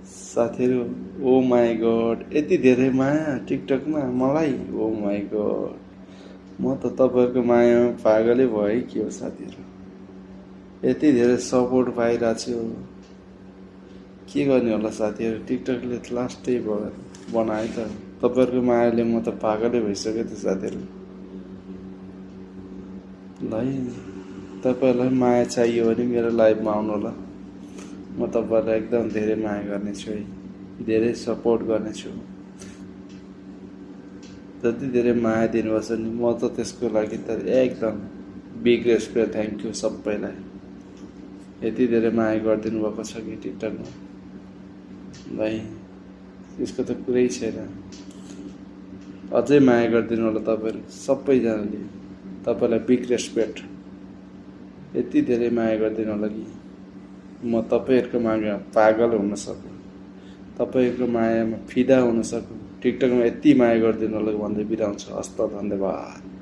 साथीहरू ओ my God यति धेरै माया टिकटकमा मलाई ओ माई गड म त तपाईँहरूको मायामा पागलै भएँ के हो साथीहरू यति धेरै सपोर्ट पाइरहेको छु के गर्ने होला साथीहरू टिकटकले त लास्टै बनायो त तपाईँहरूको मायाले म त पागलै भइसक्यो त साथीहरू ल तपाईँहरूलाई माया चाहियो भने मेरो लाइभमा आउनु होला म तपाईँहरूलाई एकदम धेरै माया गर्नेछु है धेरै सपोर्ट गर्नेछु जति धेरै माया दिनुभएको छ नि म त त्यसको लागि त एकदम बिग रेस्पेक्ट थ्याङ्क यू सबैलाई यति धेरै माया गरिदिनु भएको छ कि टिकटकमा भाइ त्यसको त कुरै छैन अझै माया गरिदिनु होला तपाईँहरू सबैजनाले तपाईँलाई बिग रेस्पेक्ट यति धेरै माया गरिदिनु होला कि म तपाईँहरूको माया पागल हुन सकु तपाईँहरूको मायामा फिदा हुन सकु टिकटकमा यति माया गरिदिनु होला भन्दै बिराउँछु हस्त धन्यवाद।